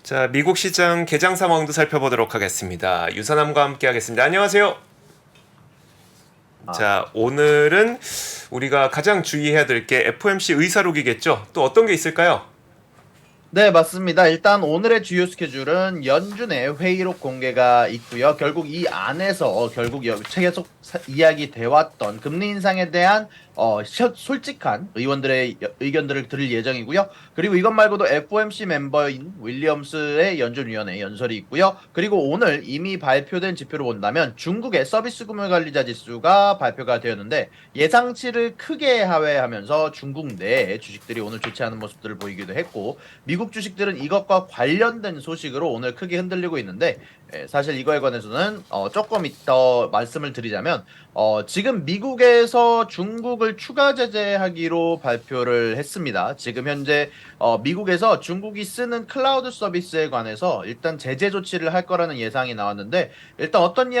자, 미국 시장 개장 상황도 살펴보도록 하겠습니다. 유선함과 함께 하겠습니다. 안녕하세요. 아, 자, 오늘은 우리가 가장 주의해야 될 게 FOMC 의사록이겠죠? 또 어떤 게 있을까요? 네, 맞습니다. 일단 오늘의 주요 스케줄은 연준의 회의록 공개가 있고요. 결국 이 안에서 결국 계속 이야기돼 왔던 금리 인상에 대한 솔직한 의원들의 의견들을 들을 예정이고요. 그리고 이것 말고도 FOMC 멤버인 윌리엄스의 연준위원회 연설이 있고요. 그리고 오늘 이미 발표된 지표를 본다면 중국의 서비스 구매 관리자 지수가 발표가 되었는데 예상치를 크게 하회하면서 중국 내의 주식들이 오늘 좋지 않은 모습들을 보이기도 했고 미국 주식들은 이것과 관련된 소식으로 오늘 크게 흔들리고 있는데 사실 이거에 관해서는 조금 이따 말씀을 드리자면 지금 미국에서 중국을 추가 제재하기로 발표를 했습니다. 지금 현재 미국에서 중국이 쓰는 클라우드 서비스에 관해서 일단 제재 조치를 할 거라는 예상이 나왔는데 일단 어떤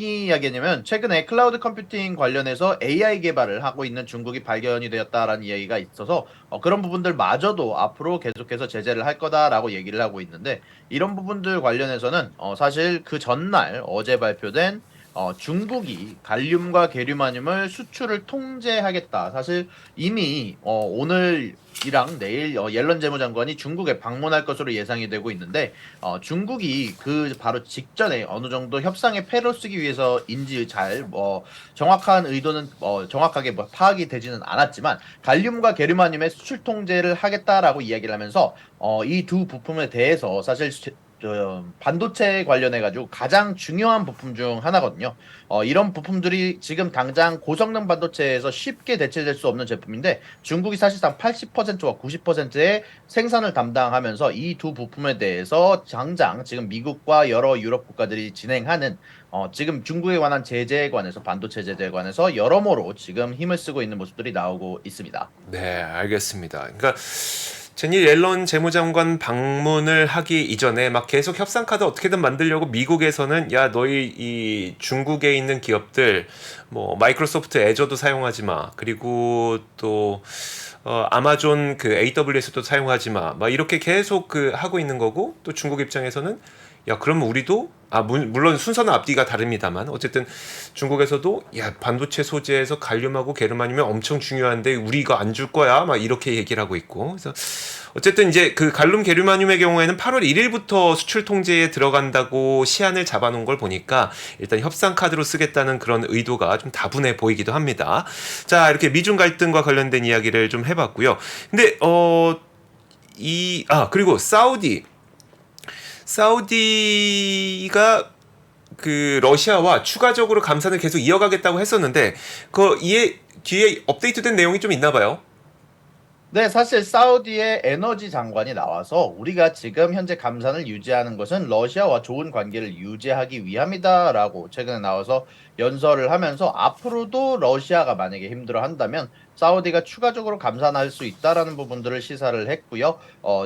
이야기냐면 최근에 클라우드 컴퓨팅 관련해서 AI 개발을 하고 있는 중국이 발견이 되었다라는 이야기가 있어서 그런 부분들마저도 앞으로 계속해서 제재를 할 거다라고 얘기를 하고 있는데 이런 부분들 관련해서는 사실 그 전날 어제 발표된 중국이 갈륨과 게르마늄을 수출을 통제하겠다. 사실 이미 오늘이랑 내일 옐런 재무장관이 중국에 방문할 것으로 예상이 되고 있는데 중국이 그 바로 직전에 어느 정도 협상의 패를 쓰기 위해서인지 정확한 의도는 정확하게 파악이 되지는 않았지만 갈륨과 게르마늄의 수출 통제를 하겠다라고 이야기를 하면서 이 두 부품에 대해서 사실 반도체 관련해 가지고 가장 중요한 부품 중 하나거든요. 이런 부품들이 지금 당장 고성능 반도체에서 쉽게 대체될 수 없는 제품인데 중국이 사실상 80%와 90%의 생산을 담당하면서 이 두 부품에 대해서 당장 지금 미국과 여러 유럽 국가들이 진행하는 지금 중국에 관한 제재에 관해서 반도체 제재에 관해서 여러모로 지금 힘을 쓰고 있는 모습들이 나오고 있습니다. 네, 알겠습니다. 그러니까 제니 옐런 재무장관 방문을 하기 이전에 막 계속 협상 카드 어떻게든 만들려고 미국에서는 야, 너희 이 중국에 있는 기업들 뭐 마이크로소프트 애저도 사용하지 마. 그리고 또 아마존 그 AWS도 사용하지 마. 막 이렇게 계속 그 하고 있는 거고 또 중국 입장에서는 야, 그럼 우리도 물론 순서는 앞뒤가 다릅니다만 어쨌든 중국에서도 야, 반도체 소재에서 갈륨하고 게르마늄이 엄청 중요한데 우리 이거 안 줄 거야 막 이렇게 얘기를 하고 있고 그래서 어쨌든 이제 그 갈륨 게르마늄의 경우에는 8월 1일부터 수출 통제에 들어간다고 시한을 잡아놓은 걸 보니까 일단 협상 카드로 쓰겠다는 그런 의도가 좀 다분해 보이기도 합니다. 자, 이렇게 미중 갈등과 관련된 이야기를 좀 해봤고요. 근데 그리고 사우디가 그 러시아와 추가적으로 감산을 계속 이어가겠다고 했었는데 그 이에 뒤에 업데이트된 내용이 좀 있나 봐요. 네, 사실 사우디의 에너지 장관이 나와서 우리가 지금 현재 감산을 유지하는 것은 러시아와 좋은 관계를 유지하기 위함이다라고 최근에 나와서 연설을 하면서 앞으로도 러시아가 만약에 힘들어한다면 사우디가 추가적으로 감산할 수 있다라는 부분들을 시사를 했고요.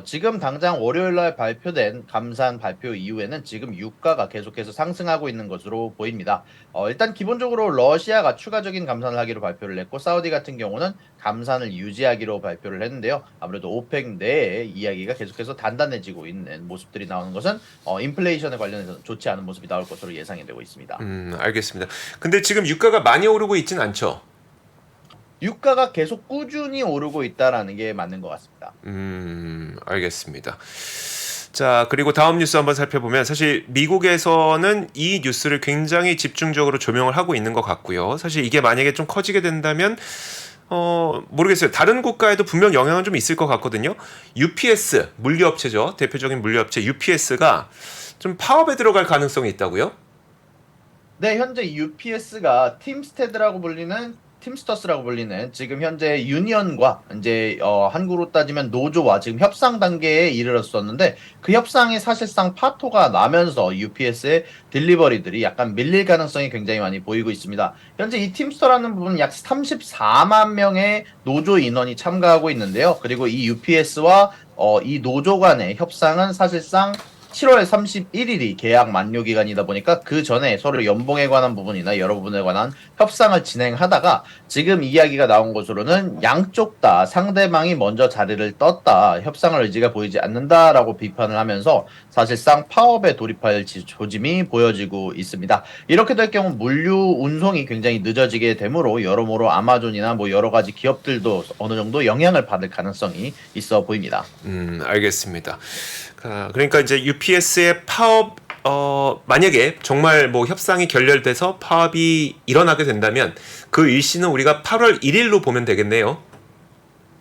지금 당장 월요일 날 발표된 감산 발표 이후에는 지금 유가가 계속해서 상승하고 있는 것으로 보입니다. 일단 기본적으로 러시아가 추가적인 감산을 하기로 발표를 했고 사우디 같은 경우는 감산을 유지하기로 발표를 했는데요. 아무래도 오펙 내의 이야기가 계속해서 단단해지고 있는 모습들이 나오는 것은 인플레이션에 관련해서 좋지 않은 모습이 나올 것으로 예상이 되고 있습니다. 알겠습니다. 근데 지금 유가가 많이 오르고 있진 않죠. 유가가 계속 꾸준히 오르고 있다라는 게 맞는 것 같습니다. 알겠습니다. 자, 그리고 다음 뉴스 한번 살펴보면 사실 미국에서는 이 뉴스를 굉장히 집중적으로 조명을 하고 있는 것 같고요. 사실 이게 만약에 좀 커지게 된다면 모르겠어요. 다른 국가에도 분명 영향은 좀 있을 것 같거든요. UPS 물류업체죠. 대표적인 물류업체 UPS가 좀 파업에 들어갈 가능성이 있다고요? 네, 현재 UPS가 팀스터스라고 불리는 지금 현재 유니언과 이제 한국으로 따지면 노조와 지금 협상 단계에 이르렀었는데 그 협상이 사실상 파토가 나면서 UPS의 딜리버리들이 약간 밀릴 가능성이 굉장히 많이 보이고 있습니다. 현재 이 팀스터라는 부분은 약 34만 명의 노조 인원이 참가하고 있는데요. 그리고 이 UPS와 이 노조 간의 협상은 사실상 7월 31일이 계약 만료 기간이다 보니까 그 전에 서로 연봉에 관한 부분이나 여러 부분에 관한 협상을 진행하다가 지금 이야기가 나온 것으로는 양쪽 다 상대방이 먼저 자리를 떴다, 협상을 의지가 보이지 않는다라고 비판을 하면서 사실상 파업에 돌입할 조짐이 보여지고 있습니다. 이렇게 될 경우 물류 운송이 굉장히 늦어지게 되므로 여러모로 아마존이나 뭐 여러 가지 기업들도 어느 정도 영향을 받을 가능성이 있어 보입니다. 알겠습니다. 그러니까 이제 UPS의 파업 만약에 정말 뭐 협상이 결렬돼서 파업이 일어나게 된다면 그 일시는 우리가 8월 1일로 보면 되겠네요.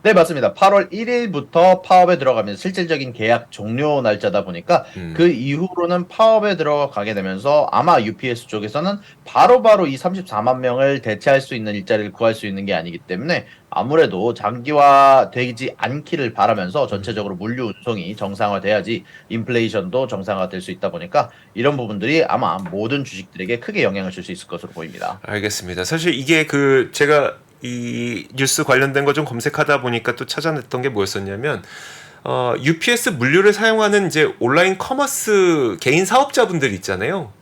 네, 맞습니다. 8월 1일부터 파업에 들어가면서 실질적인 계약 종료 날짜다 보니까 그 이후로는 파업에 들어가게 되면서 아마 UPS 쪽에서는 바로바로 이 34만 명을 대체할 수 있는 일자리를 구할 수 있는 게 아니기 때문에 아무래도 장기화되지 않기를 바라면서 전체적으로 물류 운송이 정상화돼야지 인플레이션도 정상화될 수 있다 보니까 이런 부분들이 아마 모든 주식들에게 크게 영향을 줄 수 있을 것으로 보입니다. 알겠습니다. 사실 이게 제가 이 뉴스 관련된 거 좀 검색하다 보니까 또 찾아냈던 게 뭐였었냐면 UPS 물류를 사용하는 이제 온라인 커머스 개인 사업자분들 있잖아요.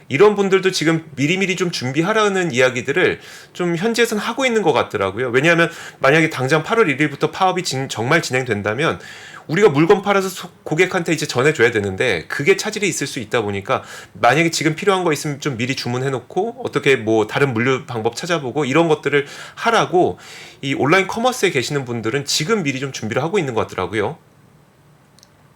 이런 분들도 지금 미리미리 좀 준비하라는 이야기들을 좀 현지에서는 하고 있는 것 같더라고요. 왜냐하면 만약에 당장 8월 1일부터 파업이 정말 진행된다면 우리가 물건 팔아서 고객한테 이제 전해줘야 되는데 그게 차질이 있을 수 있다 보니까 만약에 지금 필요한 거 있으면 좀 미리 주문해놓고 어떻게 뭐 다른 물류 방법 찾아보고 이런 것들을 하라고 이 온라인 커머스에 계시는 분들은 지금 미리 좀 준비를 하고 있는 것 같더라고요.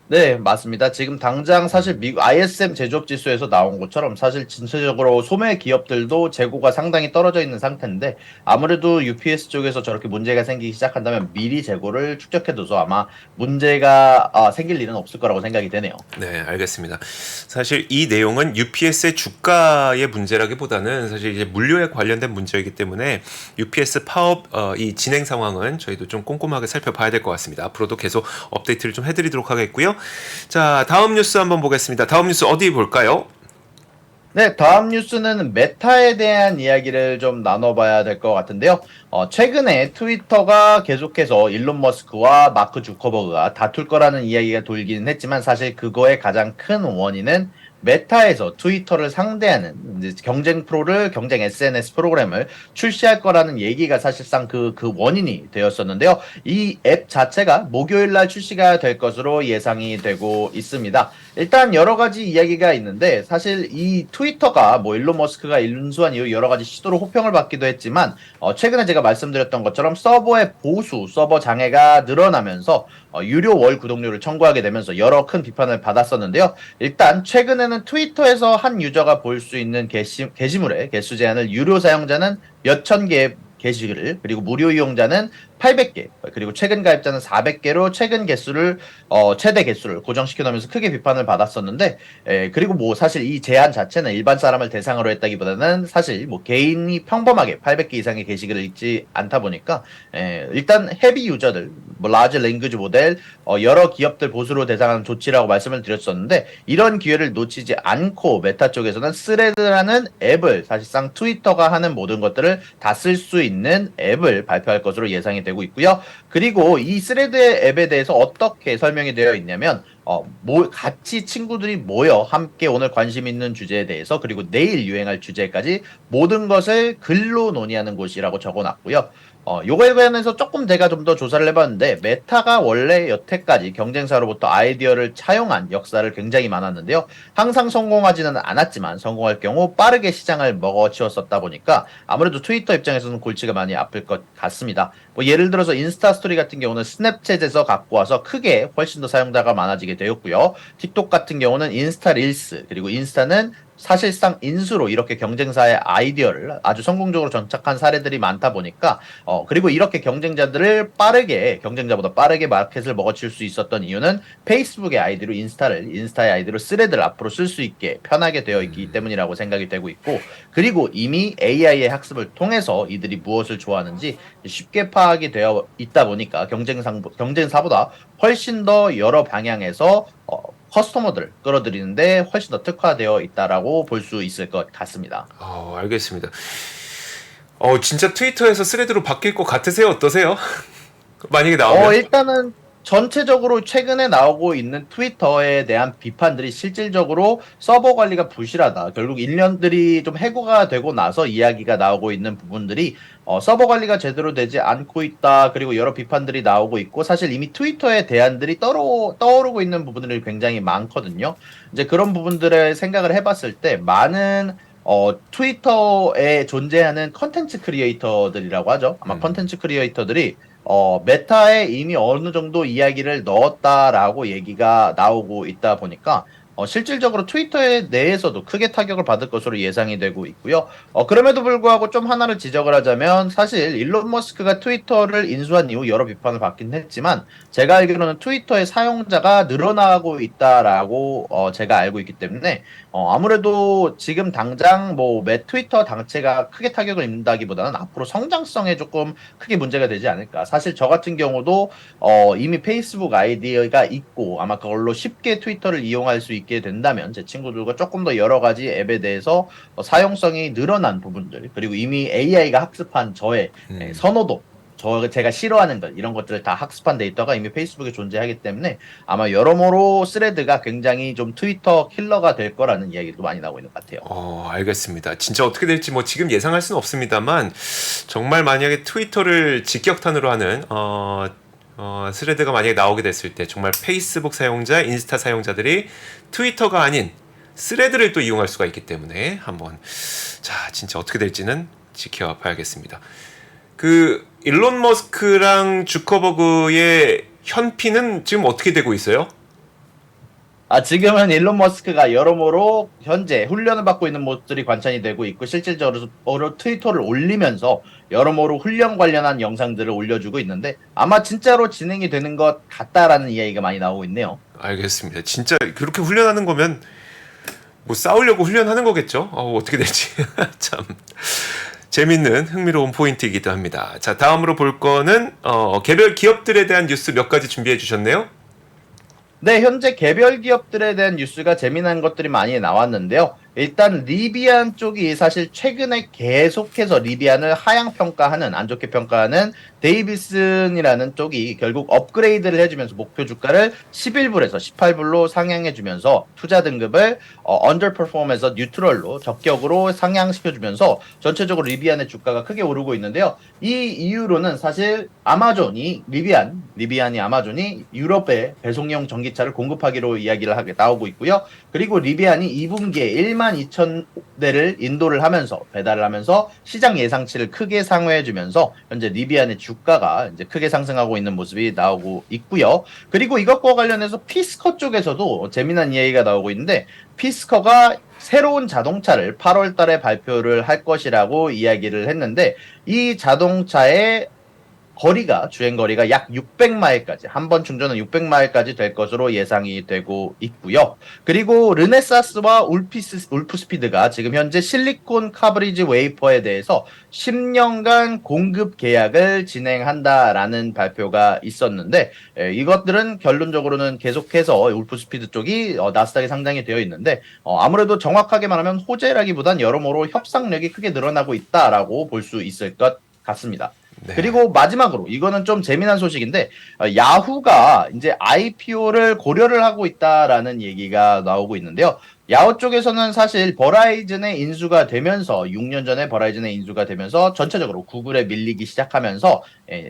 네, 맞습니다. 지금 당장 사실 미국 ISM 제조업 지수에서 나온 것처럼 사실 전체적으로 소매 기업들도 재고가 상당히 떨어져 있는 상태인데 아무래도 UPS 쪽에서 저렇게 문제가 생기기 시작한다면 미리 재고를 축적해둬서 아마 문제가 생길 일은 없을 거라고 생각이 되네요. 네, 알겠습니다. 사실 이 내용은 UPS의 주가의 문제라기보다는 사실 이제 물류에 관련된 문제이기 때문에 UPS 파업 이 진행 상황은 저희도 좀 꼼꼼하게 살펴봐야 될 것 같습니다. 앞으로도 계속 업데이트를 좀 해드리도록 하겠고요. 자, 다음 뉴스 한번 보겠습니다. 다음 뉴스 어디 볼까요? 네, 다음 뉴스는 메타에 대한 이야기를 좀 나눠봐야 될 것 같은데요. 최근에 트위터가 계속해서 일론 머스크와 마크 주커버그가 다툴 거라는 이야기가 돌기는 했지만 사실 그거의 가장 큰 원인은 메타에서 트위터를 상대하는 이제 경쟁 SNS 프로그램을 출시할 거라는 얘기가 사실상 그 원인이 되었었는데요. 이 앱 자체가 목요일 날 출시가 될 것으로 예상이 되고 있습니다. 일단 여러 가지 이야기가 있는데 사실 이 트위터가 뭐 일론 머스크가 인수한 이후 여러 가지 시도로 호평을 받기도 했지만 최근에 제가 말씀드렸던 것처럼 서버의 보수, 서버 장애가 늘어나면서 유료 월 구독료를 청구하게 되면서 여러 큰 비판을 받았었는데요. 일단 최근에는 트위터에서 한 유저가 볼 수 있는 게시물의 개수 제한을 유료 사용자는 몇천 개의 게시글을 그리고 무료 이용자는 800개 그리고 최근 가입자는 400개로 최대 개수를 고정시켜 놓으면서 크게 비판을 받았었는데 그리고 뭐 사실 이 제한 자체는 일반 사람을 대상으로 했다기보다는 사실 뭐 개인이 평범하게 800개 이상의 게시글을 읽지 않다 보니까 일단 헤비 유저들 뭐 라지 랭귀지 모델 여러 기업들 보수로 대상하는 조치라고 말씀을 드렸었는데 이런 기회를 놓치지 않고 메타 쪽에서는 스레드라는 앱을 사실상 트위터가 하는 모든 것들을 다 쓸 수 있는 앱을 발표할 것으로 예상이 되고 있고요. 그리고 이 스레드 앱에 대해서 어떻게 설명이 되어 있냐면 같이 친구들이 모여 함께 오늘 관심 있는 주제에 대해서 그리고 내일 유행할 주제까지 모든 것을 글로 논의하는 곳이라고 적어놨고요. 요거에 관해서 조금 제가 좀 더 조사를 해봤는데 메타가 원래 여태까지 경쟁사로부터 아이디어를 차용한 역사를 굉장히 많았는데요. 항상 성공하지는 않았지만 성공할 경우 빠르게 시장을 먹어치웠었다 보니까 아무래도 트위터 입장에서는 골치가 많이 아플 것 같습니다. 뭐 예를 들어서 인스타 스토리 같은 경우는 스냅챗에서 갖고 와서 크게 훨씬 더 사용자가 많아지게 되었고요. 틱톡 같은 경우는 인스타 릴스 그리고 인스타는 사실상 인수로 이렇게 경쟁사의 아이디어를 아주 성공적으로 정착한 사례들이 많다 보니까 그리고 이렇게 경쟁자보다 빠르게 마켓을 먹어칠 수 있었던 이유는 페이스북의 아이디로 인스타의 아이디로 스레드를 앞으로 쓸 수 있게 편하게 되어 있기 때문이라고 생각이 되고 있고 그리고 이미 AI의 학습을 통해서 이들이 무엇을 좋아하는지 쉽게 파악이 되어 있다 보니까 경쟁사보다 훨씬 더 여러 방향에서 커스터머들을 끌어들이는데 훨씬 더 특화되어 있다라고 볼 수 있을 것 같습니다. 알겠습니다. 진짜 트위터에서 스레드로 바뀔 것 같으세요? 어떠세요? 만약에 나오면? 일단은 전체적으로 최근에 나오고 있는 트위터에 대한 비판들이 실질적으로 서버 관리가 부실하다. 결국 인력들이 좀 해고가 되고 나서 이야기가 나오고 있는 부분들이 서버 관리가 제대로 되지 않고 있다. 그리고 여러 비판들이 나오고 있고 사실 이미 트위터의 대안들이 떠오르고 있는 부분들이 굉장히 많거든요. 이제 그런 부분들을 생각을 해봤을 때 많은 트위터에 존재하는 컨텐츠 크리에이터들이라고 하죠. 아마 컨텐츠 크리에이터들이 메타에 이미 어느 정도 이야기를 넣었다라고 얘기가 나오고 있다 보니까 실질적으로 트위터에 내에서도 크게 타격을 받을 것으로 예상이 되고 있고요. 그럼에도 불구하고 좀 하나를 지적을 하자면 사실 일론 머스크가 트위터를 인수한 이후 여러 비판을 받긴 했지만 제가 알기로는 트위터의 사용자가 늘어나고 있다라고 제가 알고 있기 때문에 아무래도 지금 당장 트위터 당체가 크게 타격을 입는다기보다는 앞으로 성장성에 조금 크게 문제가 되지 않을까. 사실 저 같은 경우도 이미 페이스북 아이디가 있고 아마 그걸로 쉽게 트위터를 이용할 수 있게 된다면 제 친구들과 조금 더 여러 가지 앱에 대해서 사용성이 늘어난 부분들 그리고 이미 AI가 학습한 저의 선호도 제가 싫어하는 것 이런 것들을 다 학습한 데이터가 이미 페이스북에 존재하기 때문에 아마 여러모로 스레드가 굉장히 좀 트위터 킬러가 될 거라는 이야기도 많이 나오고 있는 것 같아요. 알겠습니다. 진짜 어떻게 될지 뭐 지금 예상할 수는 없습니다만 정말 만약에 트위터를 직격탄으로 하는 스레드가 만약에 나오게 됐을 때 정말 페이스북 사용자, 인스타 사용자들이 트위터가 아닌 스레드를 또 이용할 수가 있기 때문에 한번 진짜 어떻게 될지는 지켜봐야겠습니다. 그 일론 머스크랑 주커버그의 현피는 지금 어떻게 되고 있어요? 지금은 일론 머스크가 여러모로 현재 훈련을 받고 있는 모습들이 관찰이 되고 있고 실질적으로 트위터를 올리면서 여러모로 훈련 관련한 영상들을 올려주고 있는데 아마 진짜로 진행이 되는 것 같다라는 이야기가 많이 나오고 있네요. 알겠습니다. 진짜 그렇게 훈련하는 거면 뭐 싸우려고 훈련하는 거겠죠? 어떻게 될지 참 재밌는 흥미로운 포인트이기도 합니다. 자, 다음으로 볼 거는 개별 기업들에 대한 뉴스 몇 가지 준비해 주셨네요. 네, 현재 개별 기업들에 대한 뉴스가 재미난 것들이 많이 나왔는데요. 일단 리비안 쪽이 사실 최근에 계속해서 리비안을 하향 평가하는 안 좋게 평가하는 데이비슨이라는 쪽이 결국 업그레이드를 해주면서 목표 주가를 11불에서 18불로 상향해주면서 투자 등급을 underperform에서 뉴트럴로 적격으로 상향시켜주면서 전체적으로 리비안의 주가가 크게 오르고 있는데요. 이 이유로는 사실 아마존이 리비안이 아마존이 유럽에 배송용 전기차를 공급하기로 이야기를 하게 나오고 있고요. 그리고 리비안이 2분기에 12,000대를 인도를 하면서 배달을 하면서 시장 예상치를 크게 상회해주면서 현재 리비안의 주가가 이제 크게 상승하고 있는 모습이 나오고 있고요. 그리고 이것과 관련해서 피스커 쪽에서도 재미난 이야기가 나오고 있는데 피스커가 새로운 자동차를 8월 달에 발표를 할 것이라고 이야기를 했는데 이 자동차의 주행 거리가 약 600마일까지, 한 번 충전은 600마일까지 될 것으로 예상이 되고 있고요. 그리고 르네사스와 울프스피드가 지금 현재 실리콘 카브리지 웨이퍼에 대해서 10년간 공급 계약을 진행한다라는 발표가 있었는데 이것들은 결론적으로는 계속해서 울프스피드 쪽이 나스닥에 상장이 되어 있는데 아무래도 정확하게 말하면 호재라기보단 여러모로 협상력이 크게 늘어나고 있다라고 볼 수 있을 것 같습니다. 네. 그리고 마지막으로 이거는 좀 재미난 소식인데 야후가 이제 IPO를 고려를 하고 있다라는 얘기가 나오고 있는데요. 야후 쪽에서는 사실 버라이즌의 인수가 되면서 6년 전에 버라이즌의 인수가 되면서 전체적으로 구글에 밀리기 시작하면서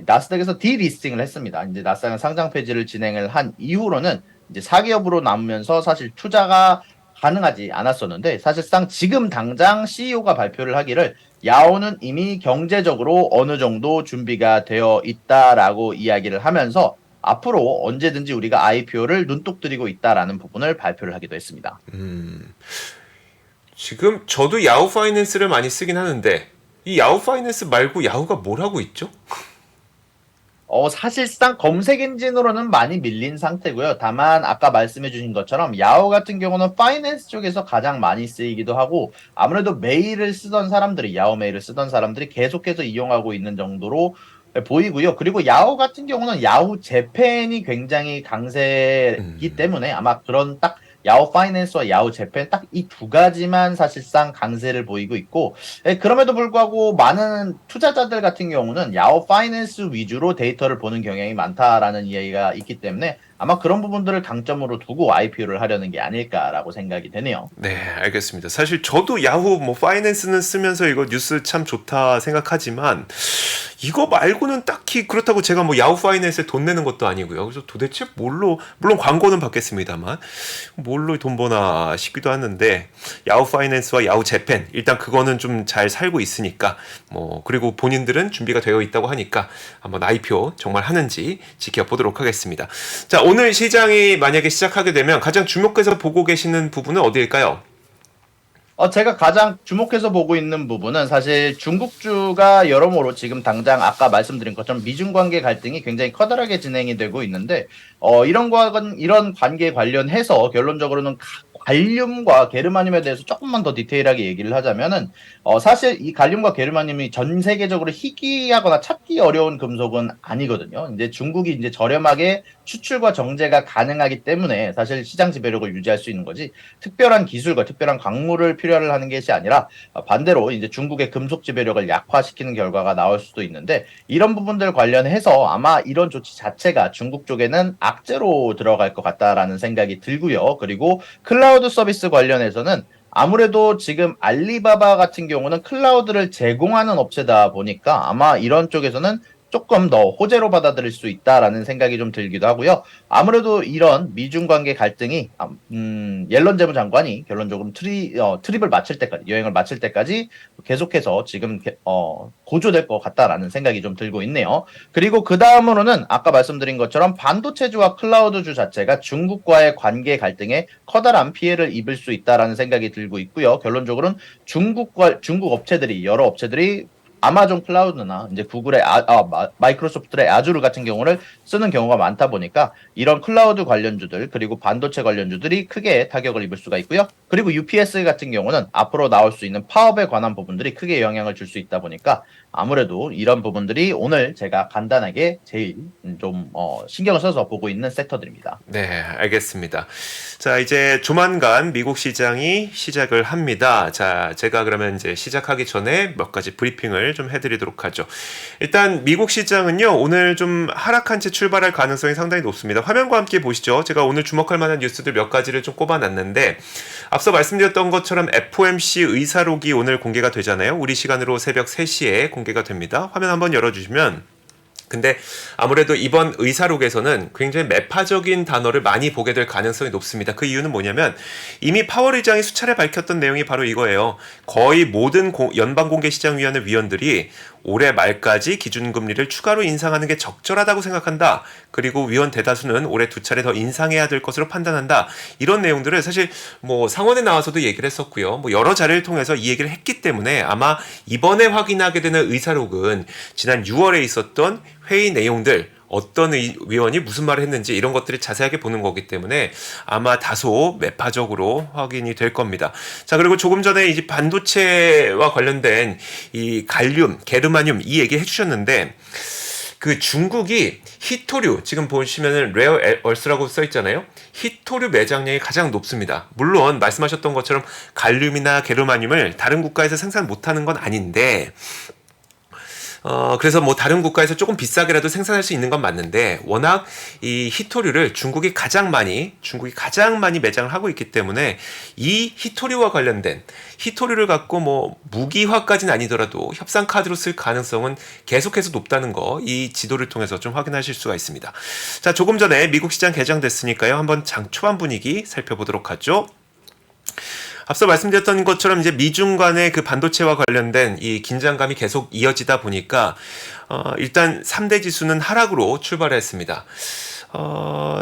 나스닥에서 디리스팅을 했습니다. 이제 나스닥은 상장 폐지를 진행을 한 이후로는 이제 사기업으로 남으면서 사실 투자가 가능하지 않았었는데 사실상 지금 당장 CEO가 발표를 하기를 야오는 이미 경제적으로 어느 정도 준비가 되어 있다라고 이야기를 하면서 앞으로 언제든지 우리가 IPO를 눈독 들이고 있다라는 부분을 발표를 하기도 했습니다. 지금 저도 야후 파이낸스를 많이 쓰긴 하는데 이 야후 파이낸스 말고 야후가 뭘 하고 있죠? 사실상 검색 엔진으로는 많이 밀린 상태고요. 다만 아까 말씀해 주신 것처럼 야후 같은 경우는 파이낸스 쪽에서 가장 많이 쓰이기도 하고 아무래도 메일을 쓰던 사람들이 야후 메일을 쓰던 사람들이 계속해서 이용하고 있는 정도로 보이고요. 그리고 야후 같은 경우는 야후 재팬이 굉장히 강세이기 때문에 아마 그런 딱 야후 파이낸스와 야후 재팬 딱 이 두 가지만 사실상 강세를 보이고 있고, 그럼에도 불구하고 많은 투자자들 같은 경우는 야후 파이낸스 위주로 데이터를 보는 경향이 많다라는 이야기가 있기 때문에 아마 그런 부분들을 강점으로 두고 IPO를 하려는 게 아닐까라고 생각이 되네요. 네, 알겠습니다. 사실 저도 야후 뭐 파이낸스는 쓰면서 이거 뉴스 참 좋다 생각하지만 이거 말고는 딱히 그렇다고 제가 뭐 야후 파이낸스에 돈 내는 것도 아니고요. 그래서 도대체 뭘로, 물론 광고는 받겠습니다만 뭘로 돈 버나 싶기도 하는데, 야후 파이낸스와 야후 재팬 일단 그거는 좀 잘 살고 있으니까, 뭐 그리고 본인들은 준비가 되어 있다고 하니까 한번 IPO 정말 하는지 지켜보도록 하겠습니다. 자, 오늘 시장이 만약에 시작하게 되면 가장 주목해서 보고 계시는 부분은 어디일까요? 제가 가장 주목해서 보고 있는 부분은 사실 중국주가 여러모로 지금 당장 아까 말씀드린 것처럼 미중 관계 갈등이 굉장히 커다랗게 진행이 되고 있는데, 이런 관계 관련해서 결론적으로는 갈륨과 게르마늄에 대해서 조금만 더 디테일하게 얘기를 하자면은, 사실 이 갈륨과 게르마늄이 전 세계적으로 희귀하거나 찾기 어려운 금속은 아니거든요. 이제 중국이 이제 저렴하게 수출과 정제가 가능하기 때문에 사실 시장 지배력을 유지할 수 있는 거지, 특별한 기술과 특별한 광물을 필요로 하는 것이 아니라 반대로 이제 중국의 금속 지배력을 약화시키는 결과가 나올 수도 있는데, 이런 부분들 관련해서 아마 이런 조치 자체가 중국 쪽에는 악재로 들어갈 것 같다라는 생각이 들고요. 그리고 클라우드 서비스 관련해서는 아무래도 지금 알리바바 같은 경우는 클라우드를 제공하는 업체다 보니까 아마 이런 쪽에서는 조금 더 호재로 받아들일 수 있다라는 생각이 좀 들기도 하고요. 아무래도 이런 미중 관계 갈등이 옐런 재무장관이 결론적으로 트립을 마칠 때까지, 여행을 마칠 때까지 계속해서 지금 고조될 것 같다라는 생각이 좀 들고 있네요. 그리고 그 다음으로는 아까 말씀드린 것처럼 반도체주와 클라우드주 자체가 중국과의 관계 갈등에 커다란 피해를 입을 수 있다라는 생각이 들고 있고요. 결론적으로는 중국 업체들이, 여러 업체들이 아마존 클라우드나 이제 구글의 마이크로소프트의 아주르 같은 경우를 쓰는 경우가 많다 보니까 이런 클라우드 관련주들 그리고 반도체 관련주들이 크게 타격을 입을 수가 있고요. 그리고 UPS 같은 경우는 앞으로 나올 수 있는 파업에 관한 부분들이 크게 영향을 줄 수 있다 보니까 아무래도 이런 부분들이 오늘 제가 간단하게 제일 좀 신경을 써서 보고 있는 섹터들입니다. 네, 알겠습니다. 자, 이제 조만간 미국 시장이 시작을 합니다. 자, 제가 그러면 이제 시작하기 전에 몇 가지 브리핑을 좀 해드리도록 하죠. 일단 미국 시장은요, 오늘 좀 하락한 채 출발할 가능성이 상당히 높습니다. 화면과 함께 보시죠. 제가 오늘 주목할 만한 뉴스들 몇 가지를 좀 꼽아놨는데, 앞서 말씀드렸던 것처럼 FOMC 의사록이 오늘 공개가 되잖아요. 우리 시간으로 새벽 3시에 공개가 됩니다. 화면 한번 열어주시면, 근데 아무래도 이번 의사록에서는 굉장히 매파적인 단어를 많이 보게 될 가능성이 높습니다. 그 이유는 뭐냐면 이미 파월 의장이 수차례 밝혔던 내용이 바로 이거예요. 거의 모든 연방공개시장위원회 위원들이 올해 말까지 기준금리를 추가로 인상하는 게 적절하다고 생각한다. 그리고 위원 대다수는 올해 2차례 더 인상해야 될 것으로 판단한다. 이런 내용들을 사실 뭐 상원에 나와서도 얘기를 했었고요. 뭐 여러 자료를 통해서 이 얘기를 했기 때문에 아마 이번에 확인하게 되는 의사록은 지난 6월에 있었던 회의 내용들, 어떤 위원이 무슨 말을 했는지 이런 것들을 자세하게 보는 거기 때문에 아마 다소 매파적으로 확인이 될 겁니다. 자, 그리고 조금 전에 이제 반도체와 관련된 이 갈륨, 게르마늄 이 얘기 해주셨는데, 그 중국이 히토류, 지금 보시면은 레어 얼스라고 써 있잖아요. 히토류 매장량이 가장 높습니다. 물론 말씀하셨던 것처럼 갈륨이나 게르마늄을 다른 국가에서 생산 못하는 건 아닌데, 그래서 뭐 다른 국가에서 조금 비싸게라도 생산할 수 있는 건 맞는데, 워낙 이 히토류를 중국이 가장 많이 매장을 하고 있기 때문에 이 히토류와 관련된 히토류를 갖고 뭐 무기화까지는 아니더라도 협상 카드로 쓸 가능성은 계속해서 높다는 거, 이 지도를 통해서 좀 확인하실 수가 있습니다. 자, 조금 전에 미국 시장 개장됐으니까요. 한번 장 초반 분위기 살펴보도록 하죠. 앞서 말씀드렸던 것처럼 이제 미중 간의 그 반도체와 관련된 이 긴장감이 계속 이어지다 보니까 일단 3대 지수는 하락으로 출발했습니다.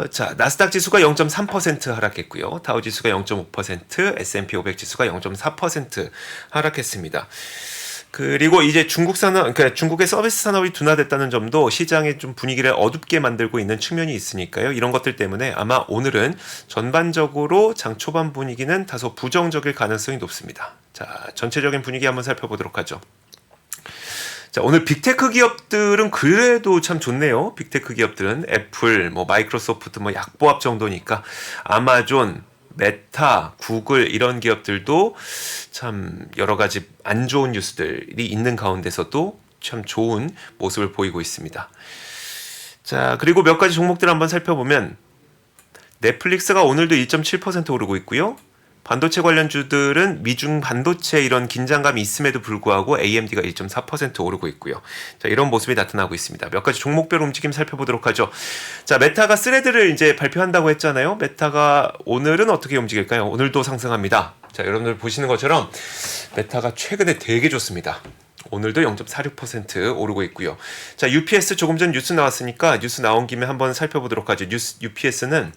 자, 나스닥 지수가 0.3% 하락했고요. 다우 지수가 0.5%, S&P 500 지수가 0.4% 하락했습니다. 그리고 이제 그러니까 중국의 서비스 산업이 둔화됐다는 점도 시장의 좀 분위기를 어둡게 만들고 있는 측면이 있으니까요. 이런 것들 때문에 아마 오늘은 전반적으로 장 초반 분위기는 다소 부정적일 가능성이 높습니다. 자, 전체적인 분위기 한번 살펴보도록 하죠. 자, 오늘 빅테크 기업들은 그래도 참 좋네요. 빅테크 기업들은 애플, 뭐 마이크로소프트, 뭐 약보합 정도니까 아마존, 메타, 구글 이런 기업들도 참 여러 가지 안 좋은 뉴스들이 있는 가운데서도 참 좋은 모습을 보이고 있습니다. 자, 그리고 몇 가지 종목들 한번 살펴보면 넷플릭스가 오늘도 1.7% 오르고 있고요. 반도체 관련주들은 미중 반도체 이런 긴장감이 있음에도 불구하고 AMD가 1.4% 오르고 있고요. 자, 이런 모습이 나타나고 있습니다. 몇 가지 종목별 움직임 살펴보도록 하죠. 자, 메타가 스레드를 이제 발표한다고 했잖아요. 메타가 오늘은 어떻게 움직일까요? 오늘도 상승합니다. 자, 여러분들 보시는 것처럼 메타가 최근에 되게 좋습니다. 오늘도 0.46% 오르고 있고요. 자, UPS 조금 전 뉴스 나왔으니까 뉴스 나온 김에 한번 살펴보도록 하죠. UPS는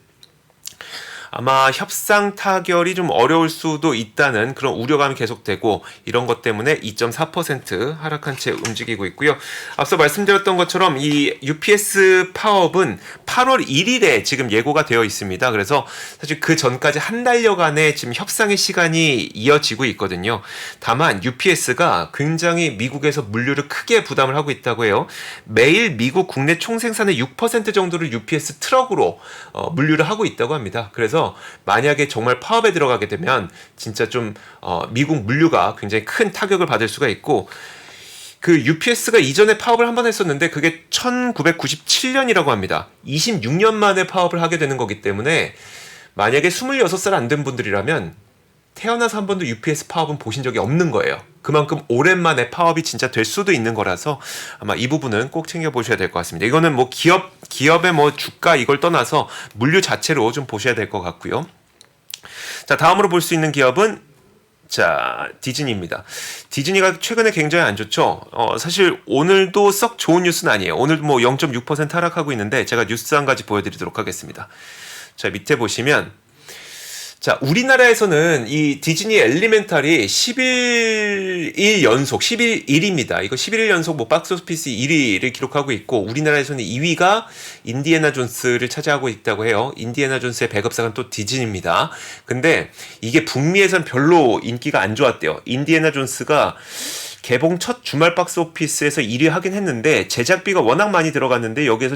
아마 협상 타결이 좀 어려울 수도 있다는 그런 우려감이 계속되고 이런 것 때문에 2.4% 하락한 채 움직이고 있고요. 앞서 말씀드렸던 것처럼 이 UPS 파업은 8월 1일에 지금 예고가 되어 있습니다. 그래서 사실 그 전까지 한 달여간의 지금 협상의 시간이 이어지고 있거든요. 다만 UPS가 굉장히 미국에서 물류를 크게 부담을 하고 있다고 해요. 매일 미국 국내 총생산의 6% 정도를 UPS 트럭으로 물류를 하고 있다고 합니다. 그래서 만약에 정말 파업에 들어가게 되면 진짜 좀 미국 물류가 굉장히 큰 타격을 받을 수가 있고 그 UPS가 이전에 파업을 한 번 했었는데 그게 1997년이라고 합니다. 26년 만에 파업을 하게 되는 거기 때문에 만약에 26살 안 된 분들이라면 태어나서 한 번도 UPS 파업은 보신 적이 없는 거예요. 그만큼 오랜만에 파업이 진짜 될 수도 있는 거라서 아마 이 부분은 꼭 챙겨보셔야 될 것 같습니다. 이거는 뭐 기업의 뭐 주가 이걸 떠나서 물류 자체로 좀 보셔야 될 것 같고요. 자, 다음으로 볼 수 있는 기업은 자, 디즈니입니다. 디즈니가 최근에 굉장히 안 좋죠. 사실 오늘도 썩 좋은 뉴스는 아니에요. 오늘도 뭐 0.6% 하락하고 있는데 제가 뉴스 한 가지 보여드리도록 하겠습니다. 자, 밑에 보시면 자, 우리나라에서는 이 디즈니 엘리멘탈이 11일 연속, 11일입니다. 이거 11일 연속 뭐 박스오피스 1위를 기록하고 있고, 우리나라에서는 2위가 인디애나 존스를 차지하고 있다고 해요. 인디애나 존스의 배급사는 또 디즈니입니다. 근데 이게 북미에선 별로 인기가 안 좋았대요. 인디애나 존스가 개봉 첫 주말 박스오피스에서 1위 하긴 했는데 제작비가 워낙 많이 들어갔는데 여기에서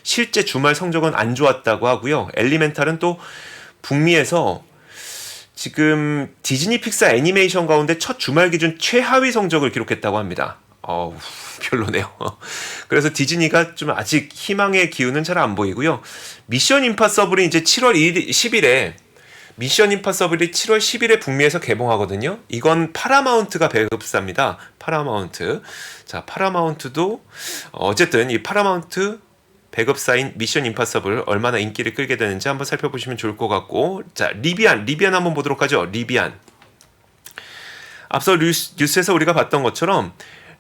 실제 주말 성적은 안 좋았다고 하고요. 엘리멘탈은 또 북미에서 지금 디즈니 픽사 애니메이션 가운데 첫 주말 기준 최하위 성적을 기록했다고 합니다. 별로네요. 그래서 디즈니가 좀 아직 희망의 기운은 잘 안 보이고요. 미션 임파서블이 이제 7월 10일에 미션 임파서블이 7월 10일에 북미에서 개봉하거든요. 이건 파라마운트가 배급사입니다. 파라마운트. 자, 파라마운트도 어쨌든 이 파라마운트 배급사인 미션 임파서블 얼마나 인기를 끌게 되는지 한번 살펴보시면 좋을 것 같고, 자, 리비안 한번 보도록 하죠. 리비안. 앞서 뉴스에서 우리가 봤던 것처럼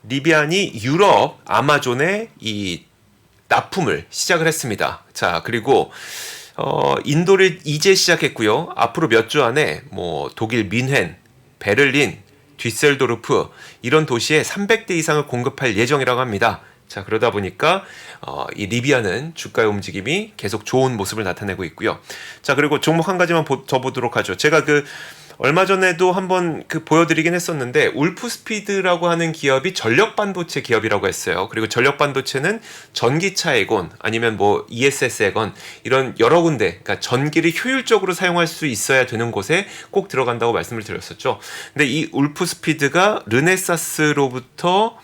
리비안이 유럽 아마존에 이 납품을 시작을 했습니다. 자, 그리고 인도를 이제 시작했고요. 앞으로 몇 주 안에 뭐 독일 뮌헨, 베를린, 뒤셀도르프 이런 도시에 300대 이상을 공급할 예정이라고 합니다. 자, 그러다 보니까 이 리비아는 주가의 움직임이 계속 좋은 모습을 나타내고 있고요. 자, 그리고 종목 한 가지만 더 보도록 하죠. 제가 얼마 전에도 한번 보여드리긴 했었는데 울프스피드라고 하는 기업이 전력 반도체 기업이라고 했어요. 그리고 전력 반도체는 전기차이건 아니면 뭐 ESS이건 이런 여러 군데, 그러니까 전기를 효율적으로 사용할 수 있어야 되는 곳에 꼭 들어간다고 말씀을 드렸었죠. 근데 이 울프스피드가 르네사스로부터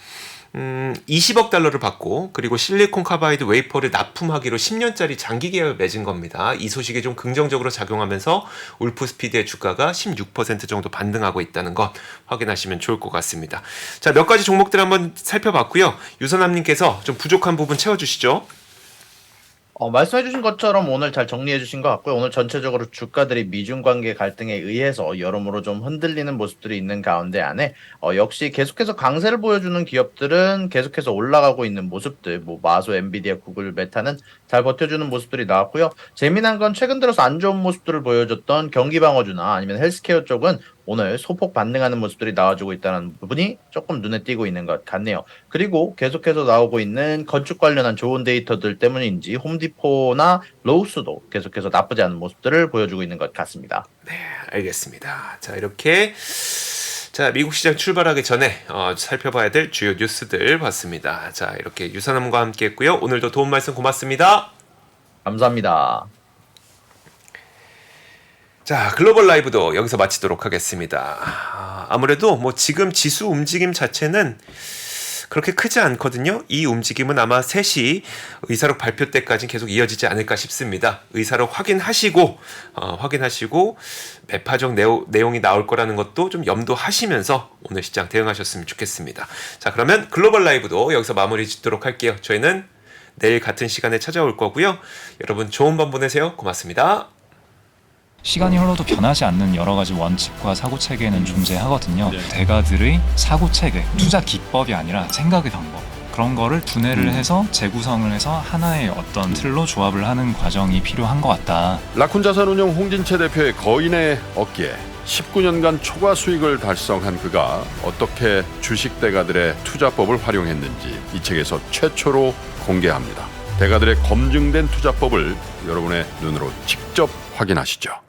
20억 달러를 받고 그리고 실리콘 카바이드 웨이퍼를 납품하기로 10년짜리 장기 계약을 맺은 겁니다. 이 소식이 좀 긍정적으로 작용하면서 울프스피드의 주가가 16% 정도 반등하고 있다는 것 확인하시면 좋을 것 같습니다. 자, 몇 가지 종목들 한번 살펴봤고요. 유선남님께서 좀 부족한 부분 채워주시죠. 말씀해주신 것처럼 오늘 잘 정리해주신 것 같고요. 오늘 전체적으로 주가들이 미중 관계 갈등에 의해서 여러모로 좀 흔들리는 모습들이 있는 가운데 안에 역시 계속해서 강세를 보여주는 기업들은 계속해서 올라가고 있는 모습들, 뭐 마소, 엔비디아, 구글, 메타는 잘 버텨주는 모습들이 나왔고요. 재미난 건 최근 들어서 안 좋은 모습들을 보여줬던 경기방어주나 아니면 헬스케어 쪽은 오늘 소폭 반등하는 모습들이 나와주고 있다는 부분이 조금 눈에 띄고 있는 것 같네요. 그리고 계속해서 나오고 있는 건축 관련한 좋은 데이터들 때문인지 홈디포나 로우스도 계속해서 나쁘지 않은 모습들을 보여주고 있는 것 같습니다. 네, 알겠습니다. 자, 이렇게 미국 시장 출발하기 전에 살펴봐야 될 주요 뉴스들 봤습니다. 자, 이렇게 유선남과 함께 했고요. 오늘도 도움 말씀 고맙습니다. 감사합니다. 자, 글로벌 라이브도 여기서 마치도록 하겠습니다. 아무래도 뭐 지금 지수 움직임 자체는 그렇게 크지 않거든요. 이 움직임은 아마 3시 의사록 발표 때까지는 계속 이어지지 않을까 싶습니다. 의사록 확인하시고 매파적 내용이 나올 거라는 것도 좀 염두하시면서 오늘 시장 대응하셨으면 좋겠습니다. 자, 그러면 글로벌 라이브도 여기서 마무리 짓도록 할게요. 저희는 내일 같은 시간에 찾아올 거고요. 여러분 좋은 밤 보내세요. 고맙습니다. 시간이 흘러도 변하지 않는 여러 가지 원칙과 사고 체계는 존재하거든요. 대가들의 사고 체계, 투자 기법이 아니라 생각의 방법, 그런 거를 분해를 해서 재구성을 해서 하나의 어떤 틀로 조합을 하는 과정이 필요한 것 같다. 라쿤 자산운용 홍진채 대표의 거인의 어깨에 19년간 초과 수익을 달성한 그가 어떻게 주식 대가들의 투자법을 활용했는지 이 책에서 최초로 공개합니다. 대가들의 검증된 투자법을 여러분의 눈으로 직접 확인하시죠.